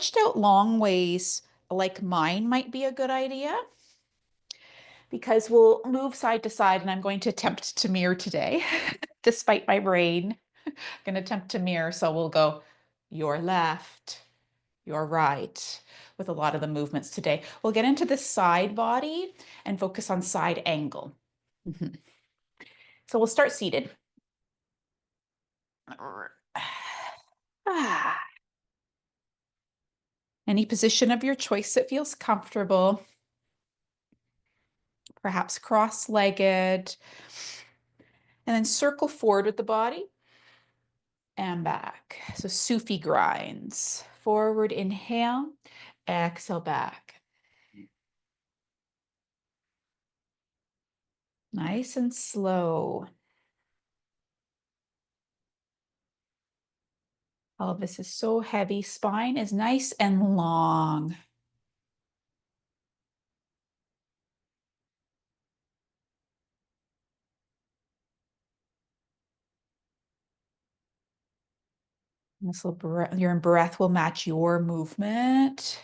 stretched out long ways like mine might be a good idea because we'll move side to side and I'm going to attempt to mirror today, despite my brain. I'm going to attempt to mirror. So we'll go your left, your right with a lot of the movements today. We'll get into the side body and focus on side angle. Mhm. So we'll start seated. Any position of your choice that feels comfortable, perhaps cross-legged, and then circle forward with the body and back. So Sufi grinds. Forward, inhale, exhale back. Nice and slow. Pelvis is so heavy. Spine is nice and long. This will your breath will match your movement.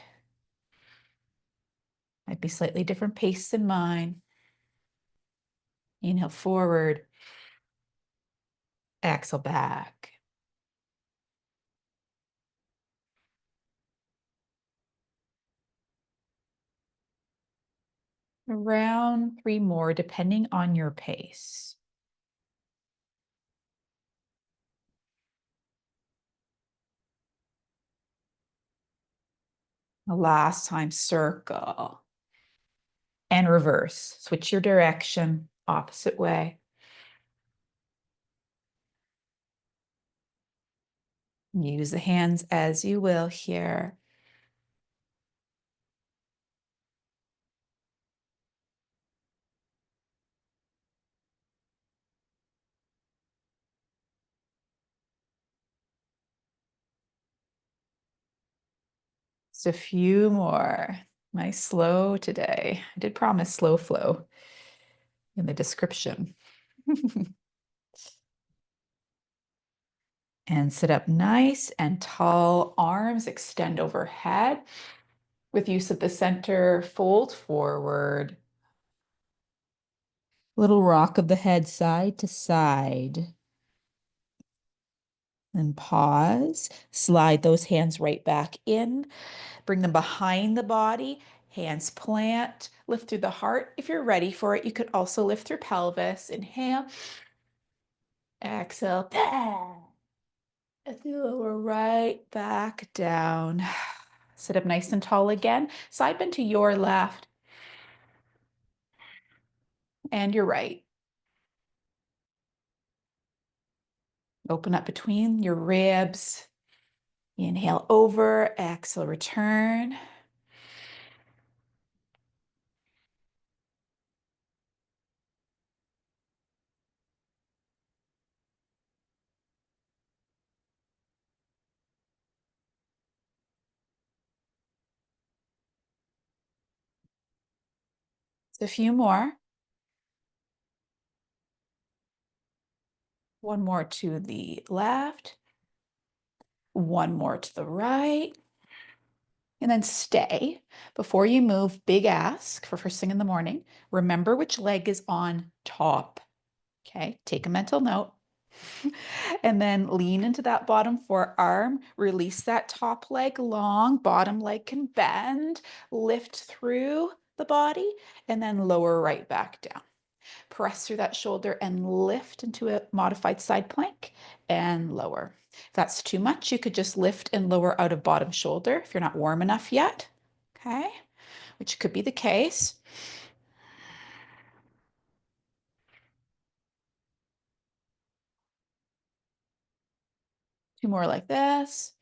Might be slightly different pace than mine. Inhale forward, exhale back. Around 3 more, depending on your pace. The last time, circle and reverse. Switch your direction, opposite way. Use the hands as you will here. Just a few more. Nice slow today. I did promise slow flow in the description. And sit up nice and tall. Arms extend overhead with use of the center. Fold forward. Little rock of the head side to side. And pause. Slide those hands right back in. Bring them behind the body. Hands plant. Lift through the heart. If you're ready for it, you could also lift through pelvis. Inhale. Exhale. As you lower right back down. Sit up nice and tall again. Side bend to your left and your right. Open up between your ribs. Inhale over, exhale, return. A few more. One more to the left. One more to the right. And then stay. Before you move, big ask for first thing in the morning. Remember which leg is on top. Okay, take a mental note. And then lean into that bottom forearm. Release that top leg long. Bottom leg can bend. Lift through the body and then lower right back down. Press through that shoulder and lift into a modified side plank and lower. If that's too much, you could just lift and lower out of bottom shoulder if you're not warm enough yet, okay? Which could be the case. Two more like this.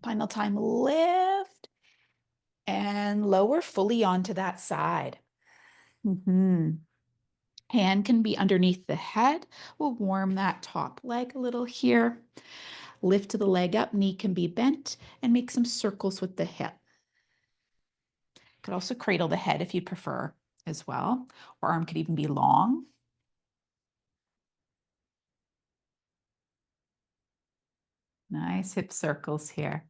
Final time, lift and lower fully onto that side. Hand can be underneath the head. We'll warm that top leg a little here. Lift the leg up, knee can be bent, and make some circles with the hip. Could also cradle the head if you prefer as well, or arm could even be long. Nice hip circles here.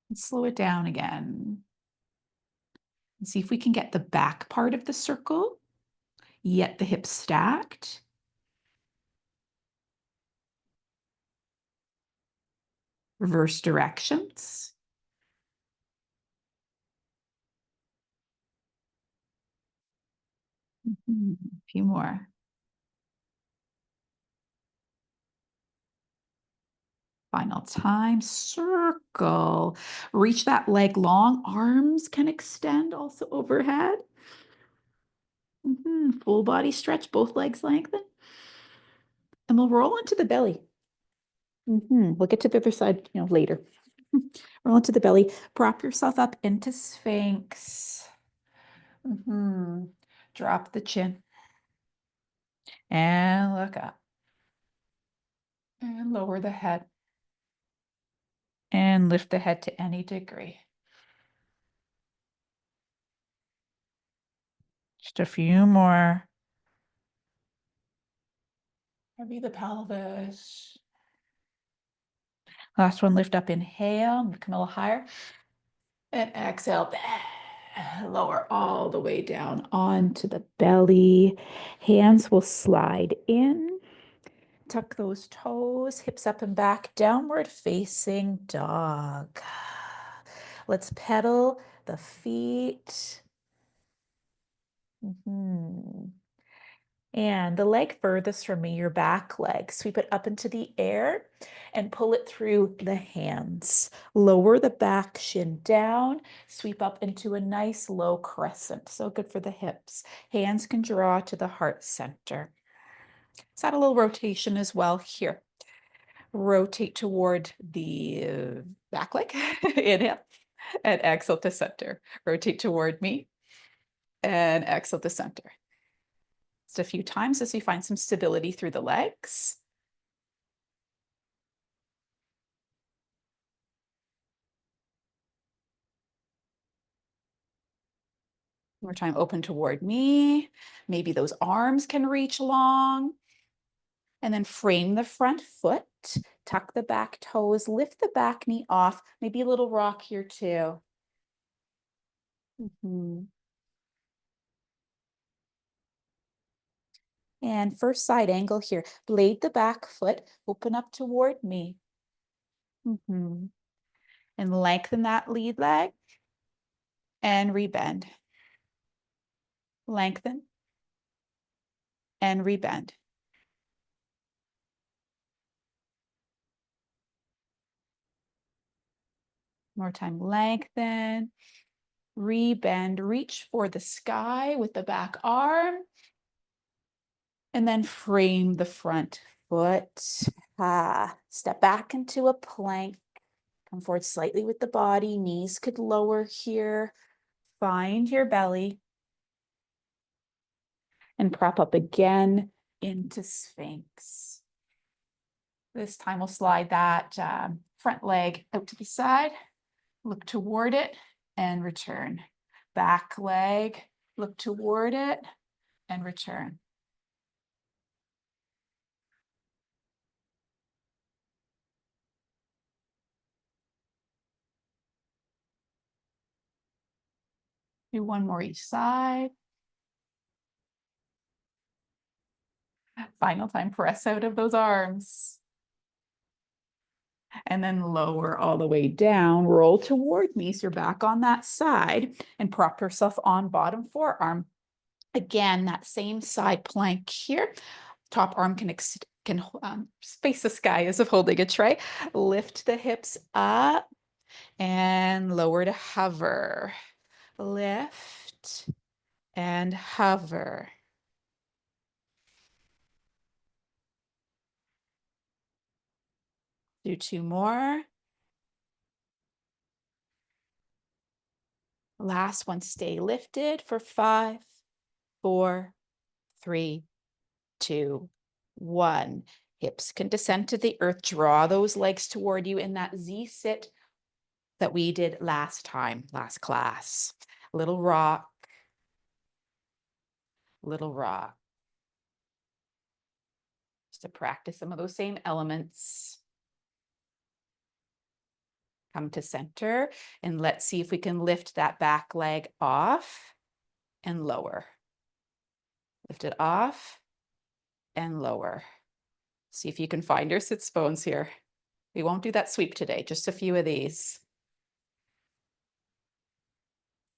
And slow it down again. And see if we can get the back part of the circle, yet the hips stacked. Reverse directions. A few more. Final time, circle. Reach that leg long. Arms can extend also overhead. Full body stretch, both legs lengthen. And we'll roll into the belly. We'll get to the other side, later. Roll into the belly. Prop yourself up into Sphinx. Drop the chin. And look up. And lower the head. And lift the head to any degree. Just a few more. Heavy the pelvis. Last one, lift up, inhale, come a little higher. And exhale, lower all the way down onto the belly. Hands will slide in. Tuck those toes, hips up and back, downward facing dog. Let's pedal the feet. And the leg furthest from me, your back leg, sweep it up into the air and pull it through the hands. Lower the back shin down, sweep up into a nice low crescent. So good for the hips. Hands can draw to the heart center. Let's add a little rotation as well here. Rotate toward the back leg, inhale, and exhale to center. Rotate toward me and exhale to center. Just a few times as you find some stability through the legs. One more time, open toward me. Maybe those arms can reach long. And then frame the front foot, tuck the back toes, lift the back knee off, maybe a little rock here too. And first side angle here, blade the back foot, open up toward me. And lengthen that lead leg and rebend. Lengthen and rebend. More time, lengthen, rebend, reach for the sky with the back arm, and then frame the front foot. Step back into a plank, come forward slightly with the body, knees could lower here, find your belly, and prop up again into Sphinx. This time we'll slide that front leg out to the side, look toward it and return. Back leg, look toward it and return. Do one more each side. Final time, press out of those arms. And then lower all the way down, roll toward me. So you're back on that side and prop yourself on bottom forearm. Again, that same side plank here. Top arm can space the sky as if holding a tray. Lift the hips up and lower to hover. Lift and hover. Do two more. Last one, stay lifted for 5, 4, 3, 2, 1. Hips can descend to the earth. Draw those legs toward you in that Z sit that we did last time, last class. Little rock, little rock. just to practice some of those same elements. Come to center, and let's see if we can lift that back leg off and lower. Lift it off and lower. See if you can find your sits bones here. We won't do that sweep today, just a few of these.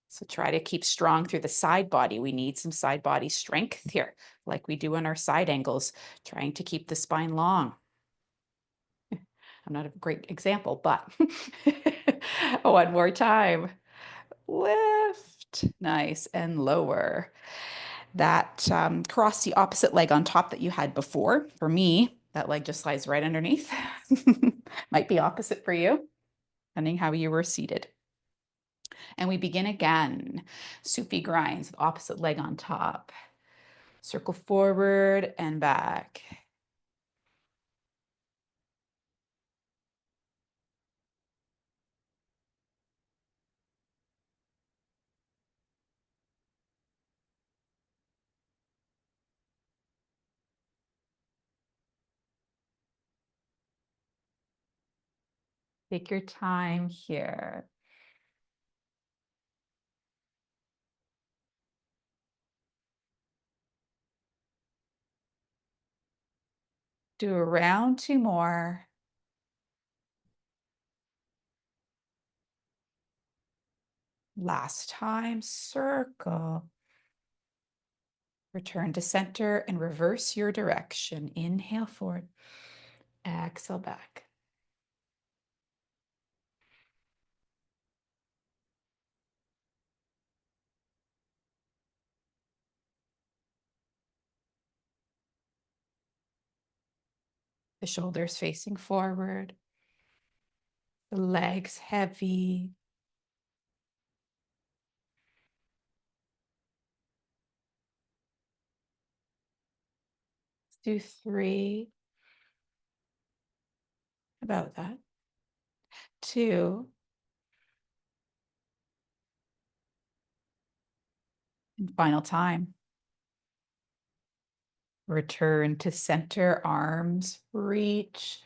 So try to keep strong through the side body. We need some side body strength here, like we do in our side angles, trying to keep the spine long. I'm not a great example, but one more time. Lift, nice, and lower. That cross the opposite leg on top that you had before. For me, that leg just slides right underneath. Might be opposite for you, depending how you were seated. And we begin again. Sufi grinds, opposite leg on top. Circle forward and back. Take your time here. Do a round, two more. Last time, circle. Return to center and reverse your direction. Inhale forward, exhale back. The shoulders facing forward, the legs heavy. Let's do three. About that. Two. And final time. Return to center, arms reach,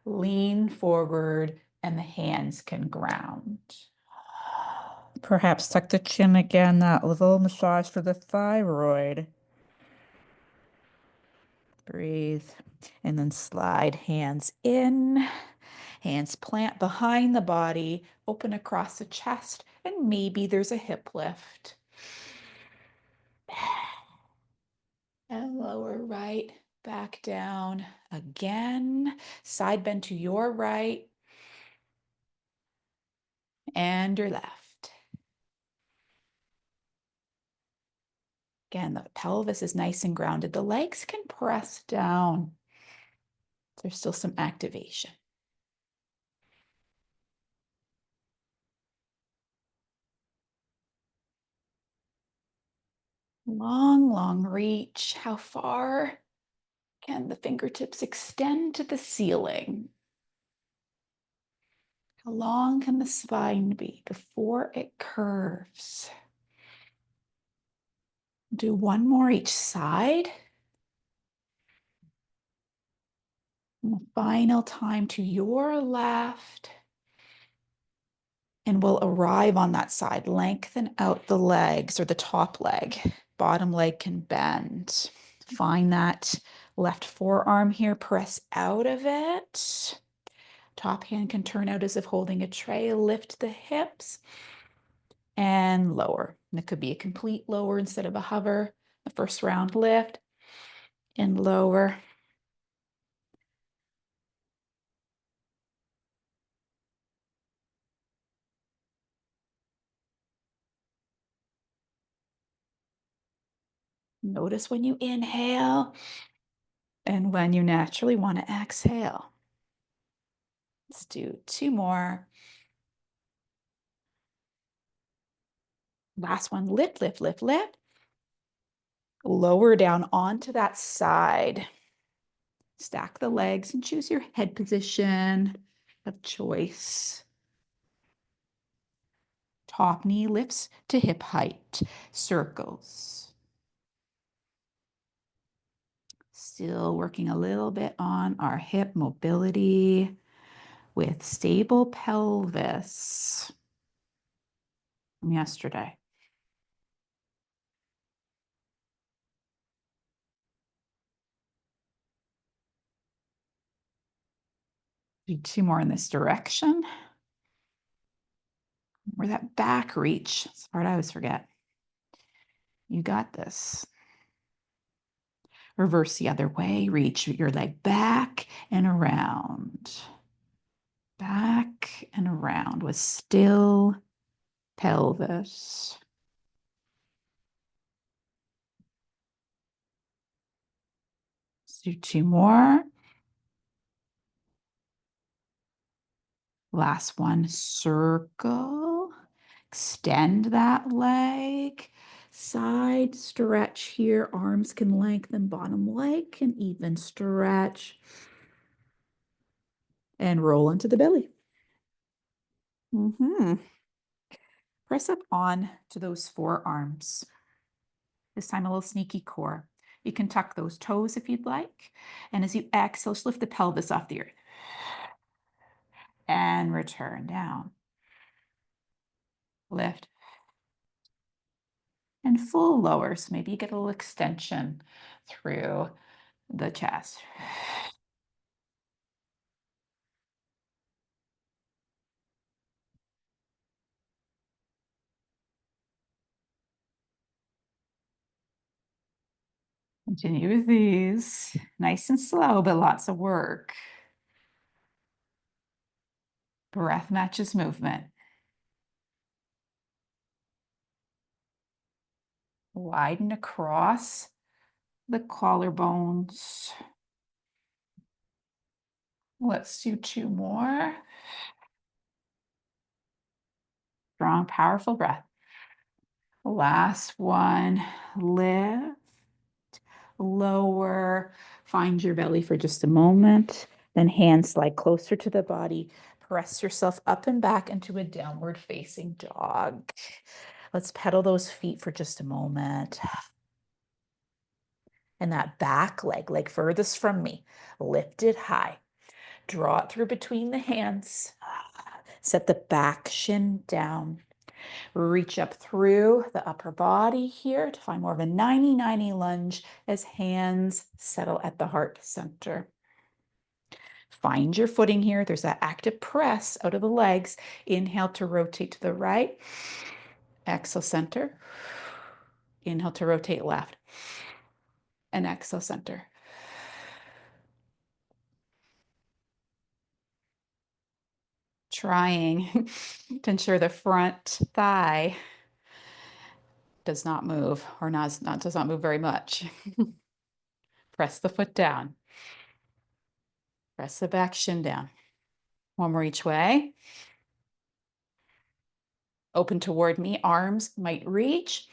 lean forward, and the hands can ground. Perhaps tuck the chin again, that little massage for the thyroid. Breathe, and then slide hands in. Hands plant behind the body, open across the chest, and maybe there's a hip lift. And lower right, back down again. Side bend to your right and your left. Again, the pelvis is nice and grounded. The legs can press down. There's still some activation. Long, long reach. How far can the fingertips extend to the ceiling? How long can the spine be before it curves? Do one more each side. And the final time to your left. And we'll arrive on that side. Lengthen out the legs or the top leg. Bottom leg can bend. Find that left forearm here. Press out of it. Top hand can turn out as if holding a tray. Lift the hips and lower. And it could be a complete lower instead of a hover. The first round, lift and lower. Notice when you inhale and when you naturally want to exhale. Let's do two more. Last one, lift, lift, lift, lift. Lower down onto that side. Stack the legs and choose your head position of choice. Top knee lifts to hip height. Circles. Still working a little bit on our hip mobility with stable pelvis from yesterday. Do 2 more in this direction. Where that back reach, that's the part I always forget. You got this. Reverse the other way, reach your leg back and around. Back and around with still pelvis. Let's do 2 more. Last one, circle. Extend that leg. Side stretch here. Arms can lengthen, bottom leg can even stretch. And roll into the belly. Press up on to those forearms. This time a little sneaky core. You can tuck those toes if you'd like. And as you exhale, just lift the pelvis off the earth. And return down. Lift. And full lower. So maybe you get a little extension through the chest. Continue with these. Nice and slow, but lots of work. Breath matches movement. Widen across the collarbones. Let's do 2 more. Strong, powerful breath. Last one. Lift, lower. Find your belly for just a moment. Then hands slide closer to the body. Press yourself up and back into a downward facing dog. Let's pedal those feet for just a moment. And that back leg furthest from me, lift it high. Draw it through between the hands. Set the back shin down. Reach up through the upper body here to find more of a 90-90 lunge as hands settle at the heart center. Find your footing here. There's that active press out of the legs. Inhale to rotate to the right. Exhale, center. Inhale to rotate left. And exhale, center. Trying to ensure the front thigh does not move or does not move very much. Press the foot down. Press the back shin down. One more each way. Open toward me, arms might reach.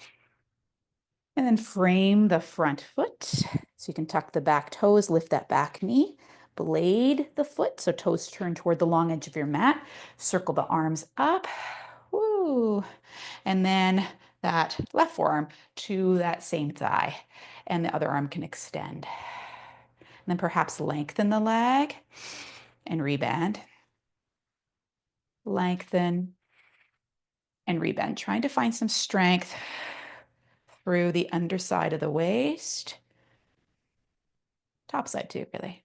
And then frame the front foot. So you can tuck the back toes, lift that back knee. Blade the foot, so toes turn toward the long edge of your mat. Circle the arms up. Woo. And then that left forearm to that same thigh. And the other arm can extend. And then perhaps lengthen the leg and rebend. Lengthen and rebend. Trying to find some strength through the underside of the waist. Top side too, really.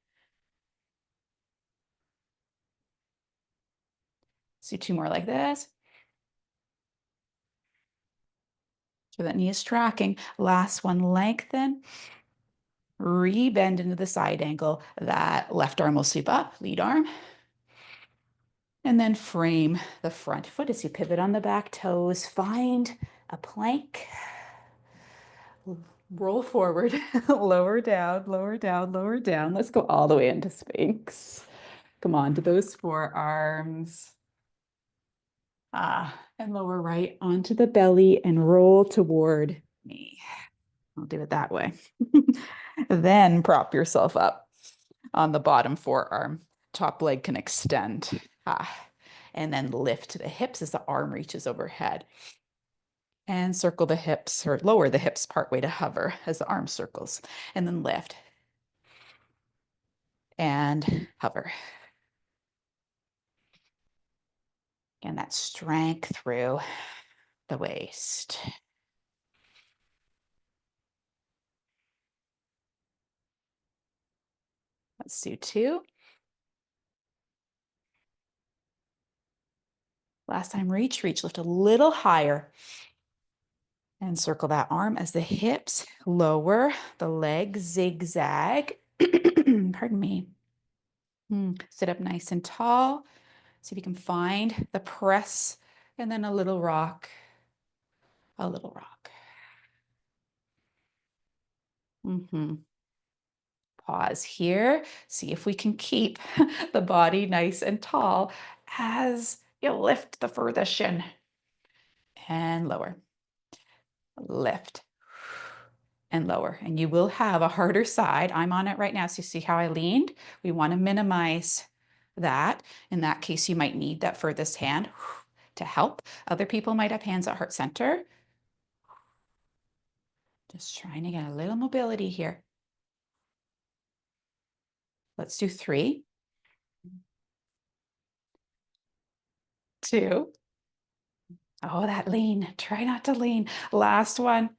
Let's do 2 more like this. So that knee is tracking. Last one, lengthen. Rebend into the side angle. That left arm will sweep up, lead arm. And then frame the front foot as you pivot on the back toes. Find a plank. Roll forward, lower down, lower down, lower down. Let's go all the way into Sphinx. Come on to those forearms. And lower right onto the belly and roll toward me. I'll do it that way. Then prop yourself up on the bottom forearm. Top leg can extend. And then lift the hips as the arm reaches overhead. And circle the hips or lower the hips partway to hover as the arm circles. And then lift. and hover. And that strength through the waist. Let's do 2. Last time, reach, lift a little higher. And circle that arm as the hips lower, the leg zigzag. Pardon me. Sit up nice and tall. See if you can find the press and then a little rock. A little rock. Pause here. See if we can keep the body nice and tall as you lift the furthest shin. And lower. Lift. And lower. And you will have a harder side. I'm on it right now, so you see how I leaned? We want to minimize that. In that case, you might need that furthest hand to help. Other people might have hands at heart center. Just trying to get a little mobility here. Let's do 3, 2. Oh, that lean. Try not to lean. Last one.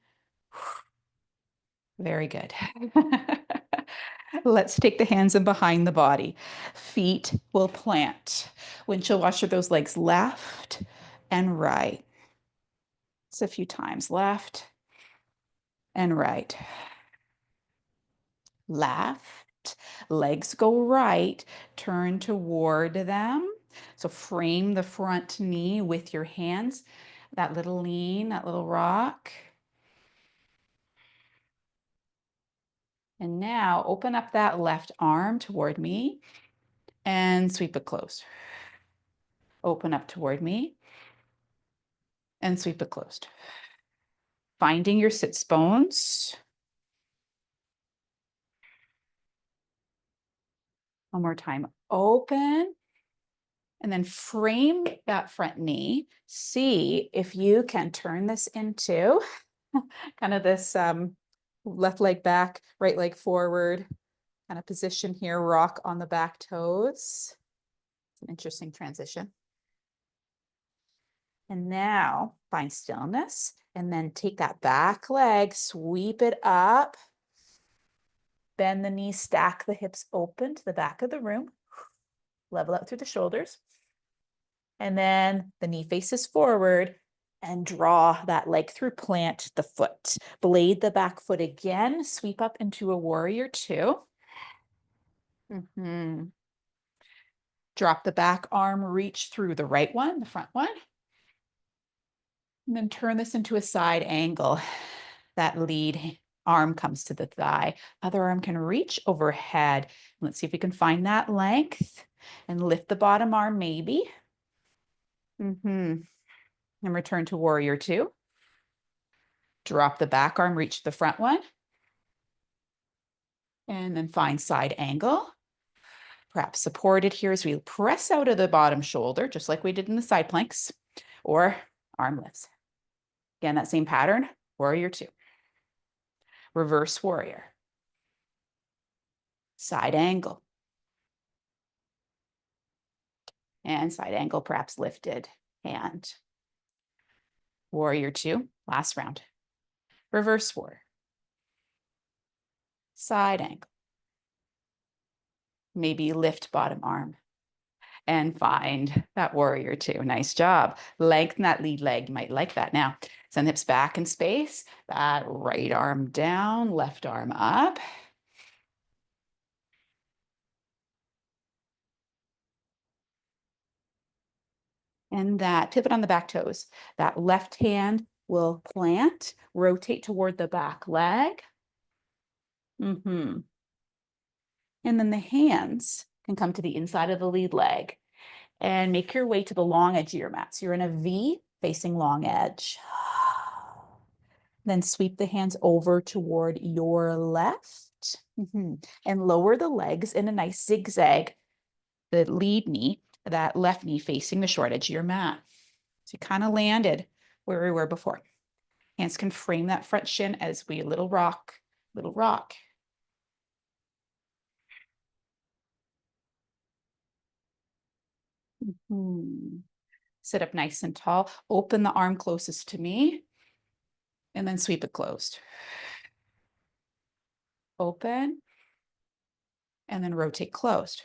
Very good. Let's take the hands in behind the body. Feet will plant. Windshield washer those legs left and right. It's a few times. Left and right. Left. Legs go right. Turn toward them. So frame the front knee with your hands. That little lean, that little rock. And now open up that left arm toward me and sweep it closed. Open up toward me and sweep it closed. Finding your sits bones. One more time. Open and then frame that front knee. See if you can turn this into kind of this left leg back, right leg forward kind of position here. Rock on the back toes. It's an interesting transition. And now find stillness and then take that back leg, sweep it up, bend the knees, stack the hips open to the back of the room, level out through the shoulders. And then the knee faces forward and draw that leg through, plant the foot. Blade the back foot again, sweep up into a warrior 2. Drop the back arm, reach through the right one, the front one. And then turn this into a side angle. That lead arm comes to the thigh. Other arm can reach overhead. Let's see if we can find that length and lift the bottom arm maybe. And return to warrior 2. Drop the back arm, reach the front one. And then find side angle. Perhaps supported here as we press out of the bottom shoulder, just like we did in the side planks, or arm lifts. Again, that same pattern, warrior 2. Reverse warrior. Side angle. And side angle, perhaps lifted hand. Warrior 2, last round. Reverse warrior. Side angle. Maybe lift bottom arm. And find that warrior 2. Nice job. Lengthen that lead leg. You might like that now. Send hips back in space. That right arm down, left arm up. And that pivot on the back toes. That left hand will plant, rotate toward the back leg. And then the hands can come to the inside of the lead leg and make your way to the long edge of your mat. So you're in a V facing long edge. Then sweep the hands over toward your left and lower the legs in a nice zigzag. The lead knee, that left knee facing the short edge of your mat. So you kind of landed where we were before. Hands can frame that front shin as we little rock, little rock. Mhm. Sit up nice and tall. Open the arm closest to me and then sweep it closed. Open and then rotate closed.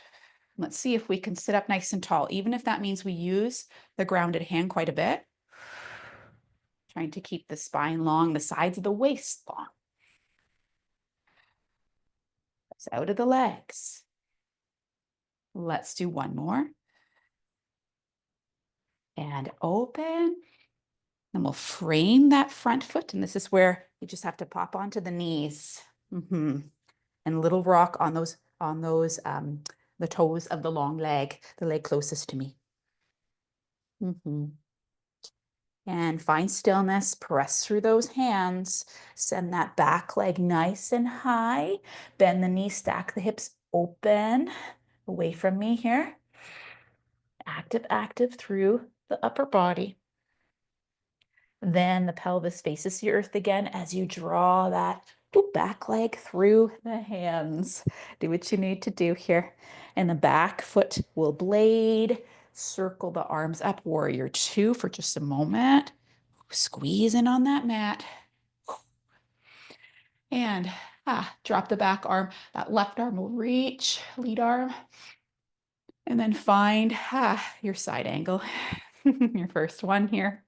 Let's see if we can sit up nice and tall, even if that means we use the grounded hand quite a bit. Trying to keep the spine long, the sides of the waist long. Press out of the legs. Let's do one more. And open. Then we'll frame that front foot. And this is where you just have to pop onto the knees. And little rock on the toes of the long leg, the leg closest to me. And find stillness, press through those hands, send that back leg nice and high, bend the knees, stack the hips open, away from me here. Active, active through the upper body. Then the pelvis faces the earth again as you draw that back leg through the hands. Do what you need to do here. And the back foot will blade. Circle the arms up, warrior two for just a moment. Squeeze in on that mat. And drop the back arm. That left arm will reach, lead arm. And then find your side angle, your first one here.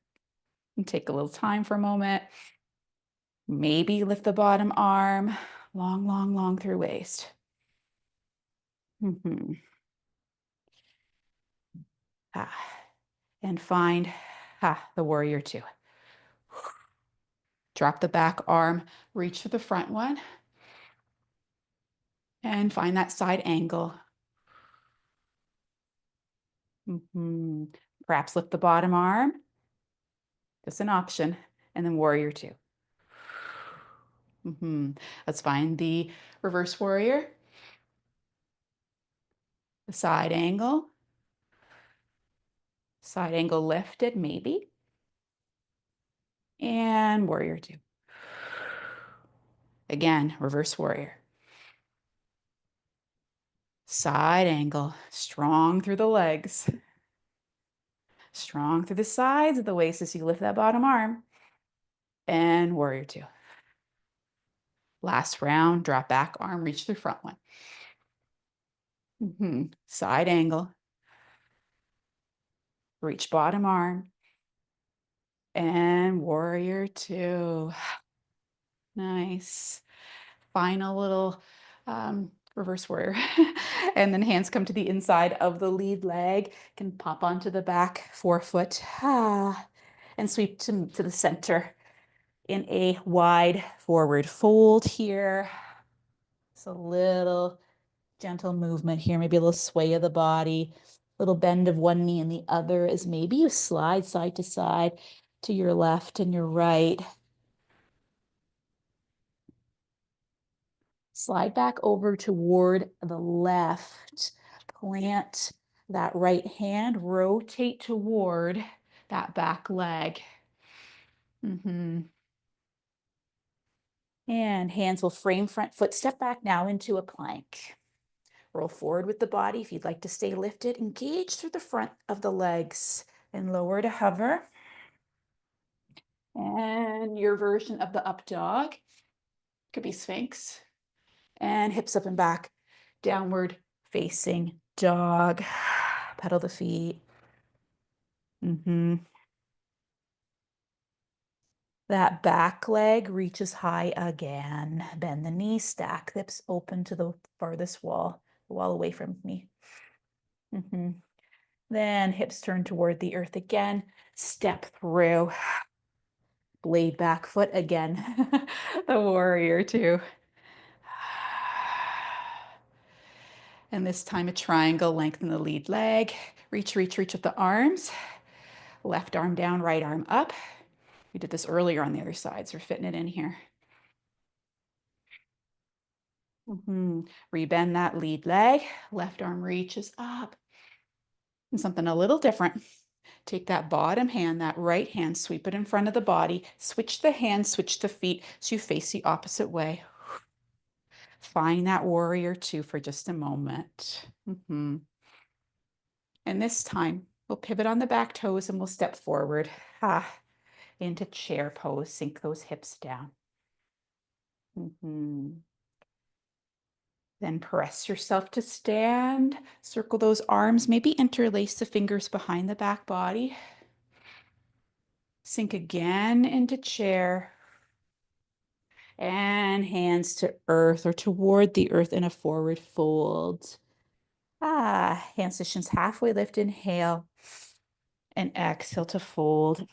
And take a little time for a moment. Maybe lift the bottom arm, long, long, long through waist. And find the warrior two. Drop the back arm, reach for the front one, and find that side angle. Perhaps lift the bottom arm, just an option, and then warrior two. Let's find the reverse warrior, the side angle lifted, maybe, and warrior two. Again, reverse warrior. Side angle, strong through the legs, strong through the sides of the waist as you lift that bottom arm, and warrior two. Last round, drop back arm, reach through front one. Side angle, reach bottom arm, and warrior two. Nice. Final little reverse warrior. And then hands come to the inside of the lead leg. Can pop onto the back forefoot and sweep to the center in a wide forward fold here. It's a little gentle movement here, maybe a little sway of the body, little bend of one knee and the other as maybe you slide side to side to your left and your right. Slide back over toward the left. Plant that right hand, rotate toward that back leg. And hands will frame front foot. Step back now into a plank. Roll forward with the body. If you'd like to stay lifted, engage through the front of the legs and lower to hover. And your version of the up dog could be Sphinx. And hips up and back, downward facing dog. Pedal the feet. That back leg reaches high again. Bend the knees, stack the hips open to the farthest wall, the wall away from me. Then hips turn toward the earth again. Step through. Blade back foot again. The warrior two. And this time a triangle, lengthen the lead leg. Reach, reach, reach with the arms. Left arm down, right arm up. We did this earlier on the other side, so we're fitting it in here. Rebend that lead leg. Left arm reaches up. And something a little different. Take that bottom hand, that right hand, sweep it in front of the body. Switch the hands, switch the feet so you face the opposite way. Find that warrior two for just a moment. And this time we'll pivot on the back toes and we'll step forward into chair pose. Sink those hips down. Then press yourself to stand. Circle those arms. Maybe interlace the fingers behind the back body. Sink again into chair. And hands to earth or toward the earth in a forward fold. Hand positions halfway lift, inhale, and exhale to fold.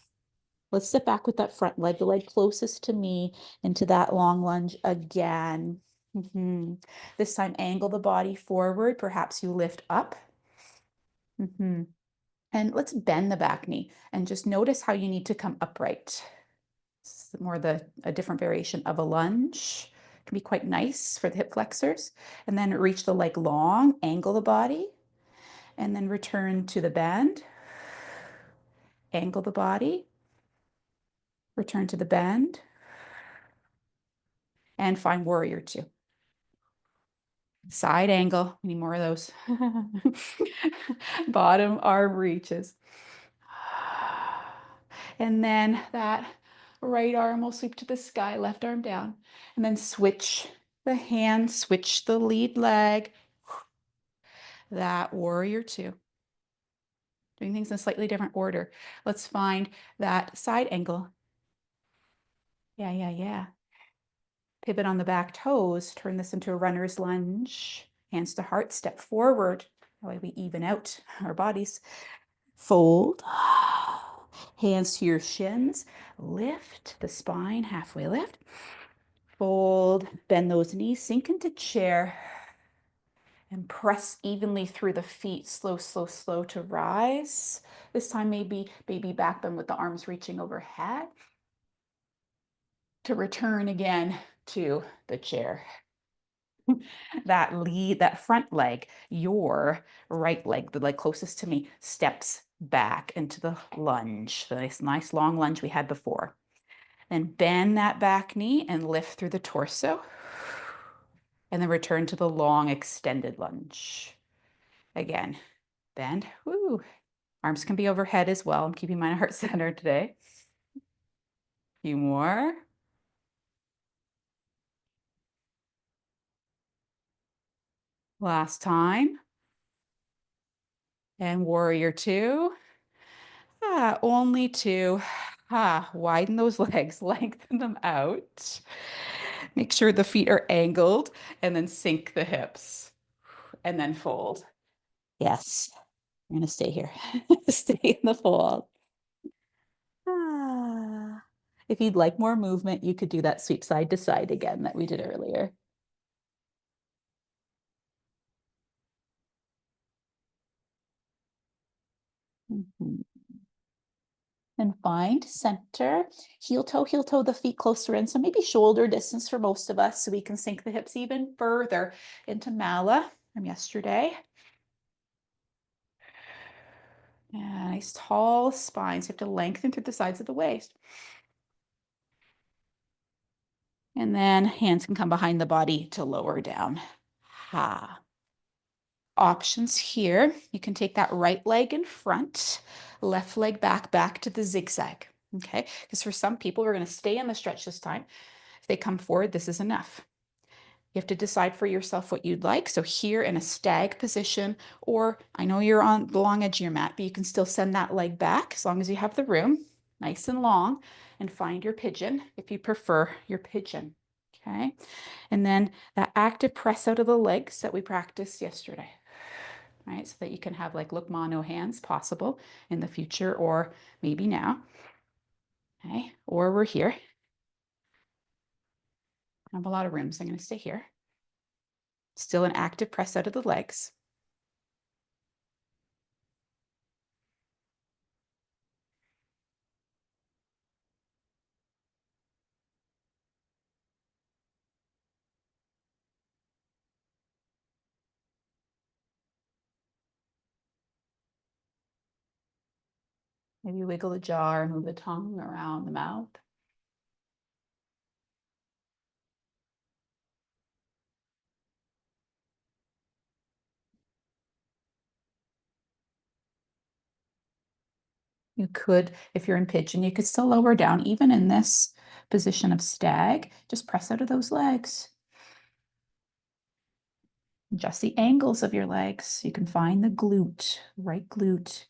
Let's step back with that front leg, the leg closest to me, into that long lunge again. This time, angle the body forward. Perhaps you lift up. And let's bend the back knee and just notice how you need to come upright. It's more a different variation of a lunge. It can be quite nice for the hip flexors. And then reach the leg long, angle the body, and then return to the bend. Angle the body, return to the bend, and find warrior two. Side angle, we need more of those. Bottom arm reaches. And then that right arm will sweep to the sky, left arm down. And then switch the hand, switch the lead leg. That warrior two. Doing things in a slightly different order. Let's find that side angle. Yeah. Pivot on the back toes. Turn this into a runner's lunge. Hands to heart, step forward. That way we even out our bodies. Fold. Hands to your shins. Lift the spine, halfway lift. Fold, bend those knees, sink into chair. And press evenly through the feet. Slow to rise. This time maybe baby back bend with the arms reaching overhead. To return again to the chair. That front leg, your right leg, the leg closest to me, steps back into the lunge, the nice long lunge we had before. Then bend that back knee and lift through the torso. And then return to the long extended lunge. Again, bend. Woo. Arms can be overhead as well. I'm keeping mine heart center today. A few more. Last time. And warrior two. Only two. Widen those legs, lengthen them out. Make sure the feet are angled and then sink the hips and then fold. Yes, I'm going to stay here. Stay in the fold. If you'd like more movement, you could do that sweep side to side again that we did earlier. And find center, heel toe, the feet closer in. So maybe shoulder distance for most of us so we can sink the hips even further into mala from yesterday. Nice tall spine. So you have to lengthen through the sides of the waist. And then hands can come behind the body to lower down. Options here. You can take that right leg in front, left leg back to the zigzag. Okay, because for some people, we're going to stay in the stretch this time. If they come forward, this is enough. You have to decide for yourself what you'd like. So here in a stag position, or I know you're on the long edge of your mat, but you can still send that leg back as long as you have the room, nice and long, and find your pigeon if you prefer your pigeon. Okay, and then that active press out of the legs that we practiced yesterday. Right, so that you can have like look mono hands possible in the future or maybe now. Okay, or we're here. I have a lot of room, so I'm going to stay here. Still an active press out of the legs. Maybe wiggle the jaw or move the tongue around the mouth. You could, if you're in pigeon, you could still lower down, even in this position of stag. Just press out of those legs. Adjust the angles of your legs. You can find the glute, right glute.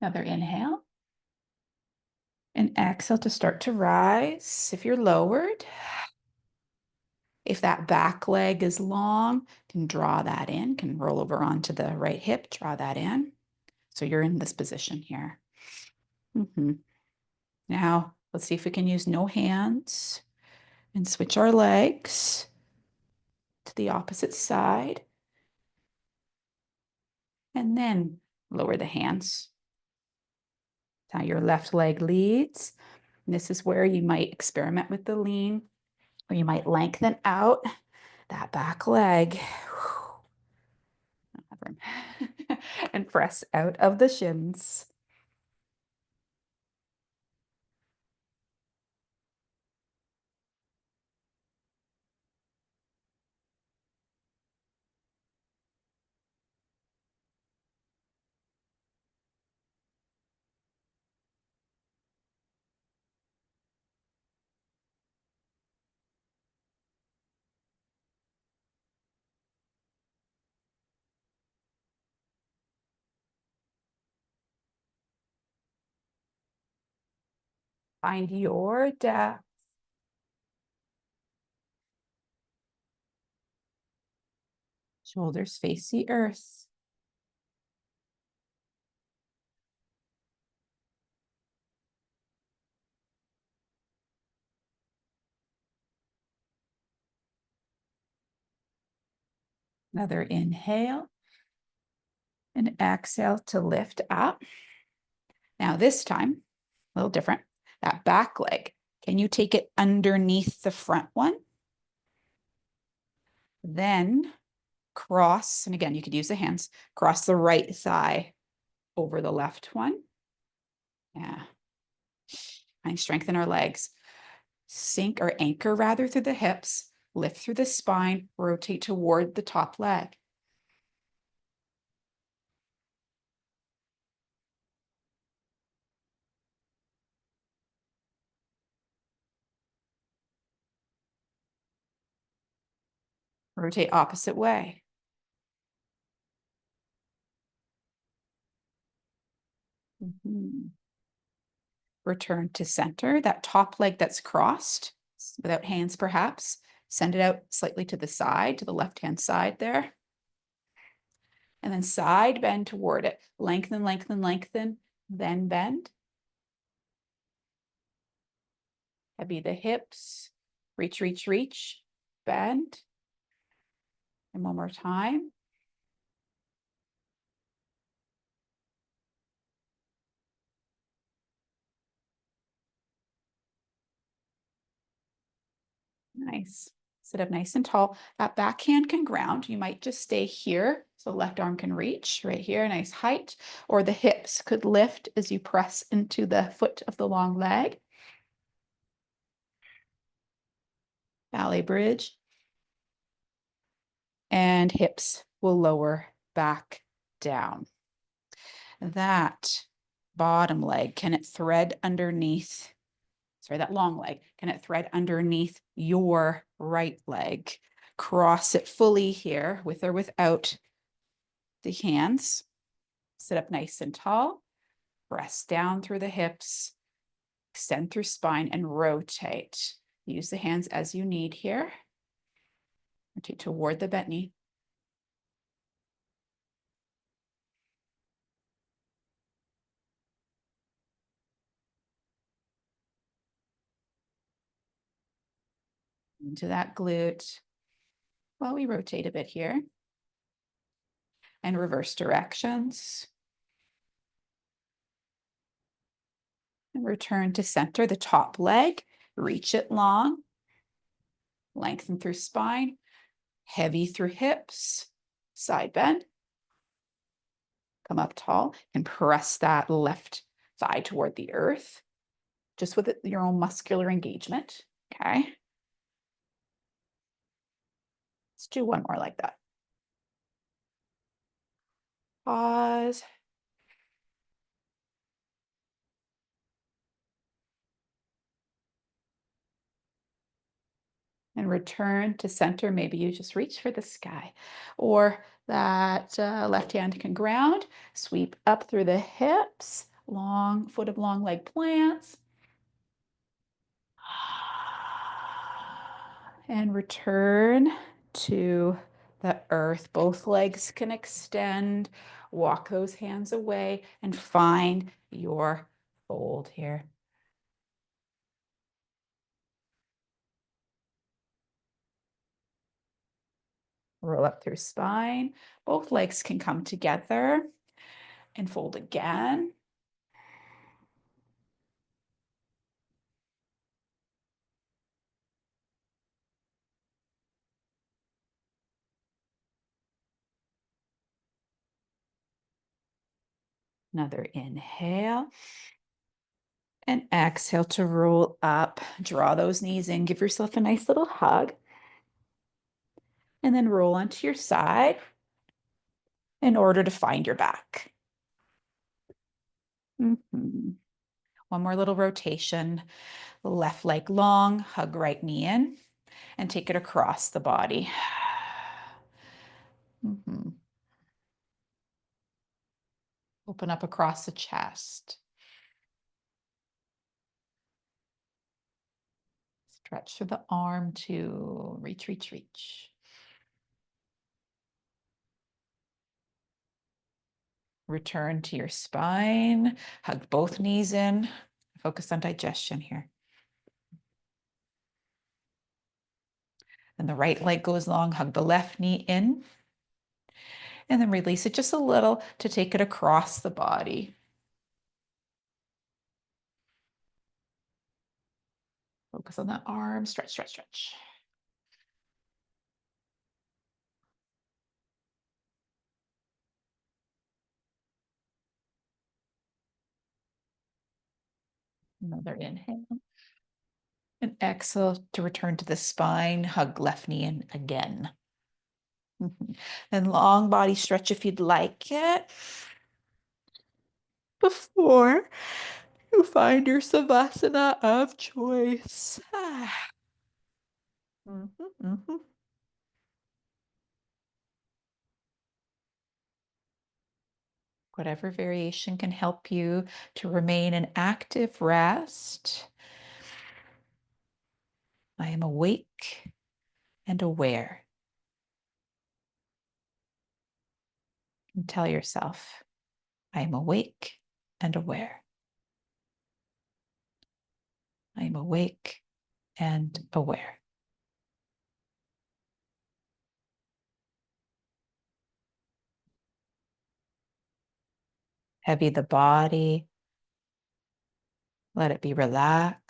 Another inhale. And exhale to start to rise. If you're lowered, if that back leg is long, can draw that in, can roll over onto the right hip, draw that in. So you're in this position here. Now, let's see if we can use no hands and switch our legs to the opposite side. And then lower the hands. Now your left leg leads. And this is where you might experiment with the lean, or you might lengthen out that back leg. And press out of the shins. Find your depth. Shoulders face the earth. Another inhale and exhale to lift up. Now this time, a little different. That back leg, can you take it underneath the front one? Then cross, and again, you could use the hands, cross the right thigh over the left one. Yeah. And strengthen our legs. Sink or anchor rather through the hips, lift through the spine, rotate toward the top leg. Rotate opposite way. Return to center, that top leg that's crossed, without hands perhaps, send it out slightly to the side, to the left-hand side there. And then side bend toward it. Lengthen, lengthen, lengthen, then bend. Heavy the hips, reach, reach, reach, bend. And one more time. Nice. Sit up nice and tall. That backhand can ground. You might just stay here. So left arm can reach right here, nice height, or the hips could lift as you press into the foot of the long leg. Ballet bridge. And hips will lower back down. That bottom leg, can it thread underneath? Sorry, that long leg, can it thread underneath your right leg? Cross it fully here, with or without the hands. Sit up nice and tall. Press down through the hips. Extend through spine and rotate. Use the hands as you need here. Rotate toward the bent knee. Into that glute. Well, we rotate a bit here. And reverse directions. And return to center, the top leg. Reach it long. Lengthen through spine. Heavy through hips. Side bend. Come up tall and press that left thigh toward the earth, just with your own muscular engagement. Okay. Let's do one more like that. Pause. And return to center. Maybe you just reach for the sky, or that left hand can ground, sweep up through the hips, long foot of long leg plants, and return to the earth. Both legs can extend. Walk those hands away and find your fold here. Roll up through spine. Both legs can come together and fold again. Another inhale. And exhale to roll up. Draw those knees in. Give yourself a nice little hug. And then roll onto your side in order to find your back. One more little rotation. Left leg long, hug right knee in, and take it across the body. Open up across the chest. Stretch through the arm to reach, reach, reach. Return to your spine. Hug both knees in. Focus on digestion here. Then the right leg goes long. Hug the left knee in. And then release it just a little to take it across the body. Focus on the arm. Stretch, stretch, stretch. Another inhale. And exhale to return to the spine. Hug left knee in again. And long body stretch if you'd like it. Before you find your savasana of choice. Whatever variation can help you to remain in active rest. I am awake and aware. And tell yourself, I am awake and aware. I am awake and aware. Heavy the body. Let it be relaxed.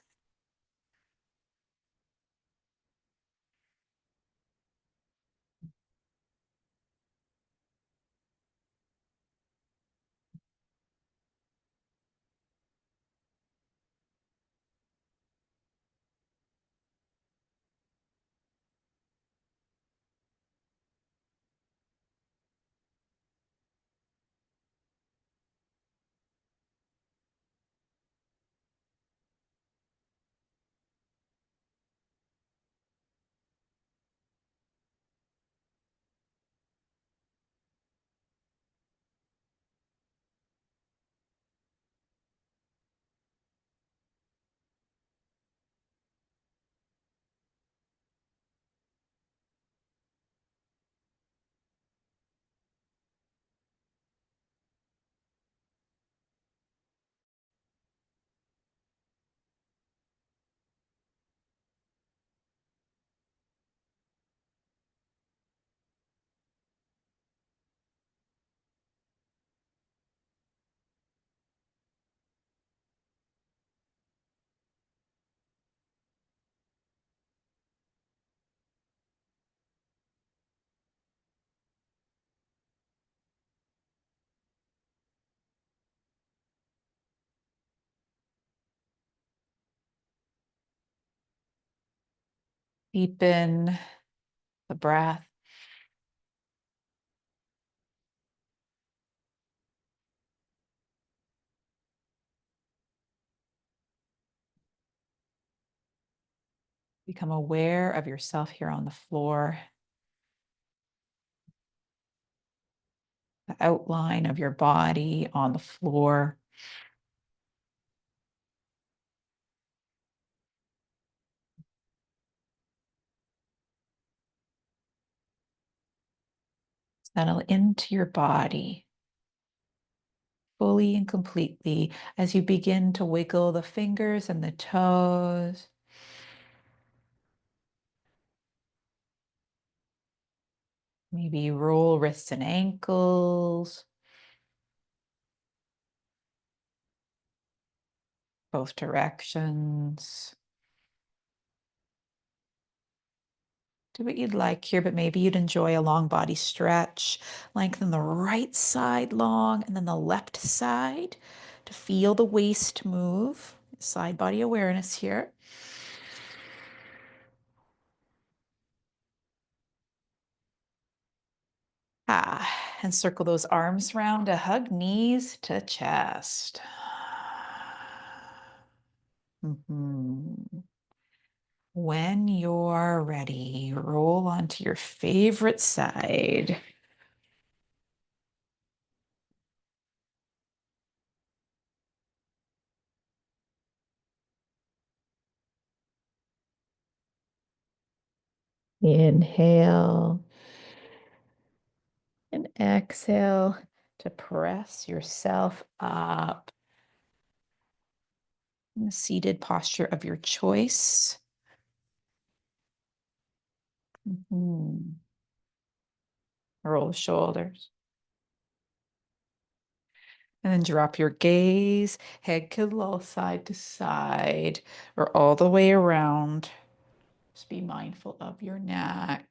Deepen the breath. Become aware of yourself here on the floor. The outline of your body on the floor. Settle into your body fully and completely as you begin to wiggle the fingers and the toes. Maybe roll wrists and ankles, both directions. Do what you'd like here, but maybe you'd enjoy a long body stretch. Lengthen the right side long and then the left side to feel the waist move. Side body awareness here. And circle those arms round to hug knees to chest. When you're ready, roll onto your favorite side. Inhale and exhale to press yourself up in the seated posture of your choice. Roll the shoulders. And then drop your gaze. Head could loll side to side or all the way around. Just be mindful of your neck.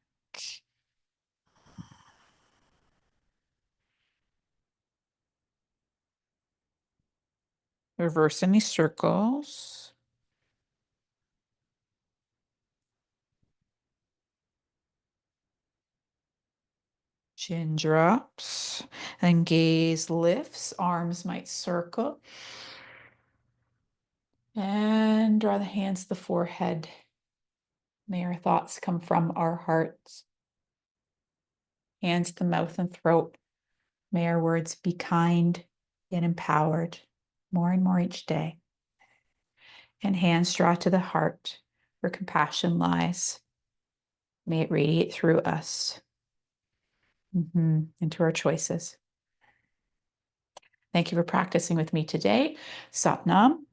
Reverse any circles. Chin drops and gaze lifts. Arms might circle. And draw the hands to the forehead. May our thoughts come from our hearts. Hands to the mouth and throat. May our words be kind and empowered more and more each day. And hands draw to the heart where compassion lies. May it radiate through us into our choices. Thank you for practicing with me today. Sat Nam.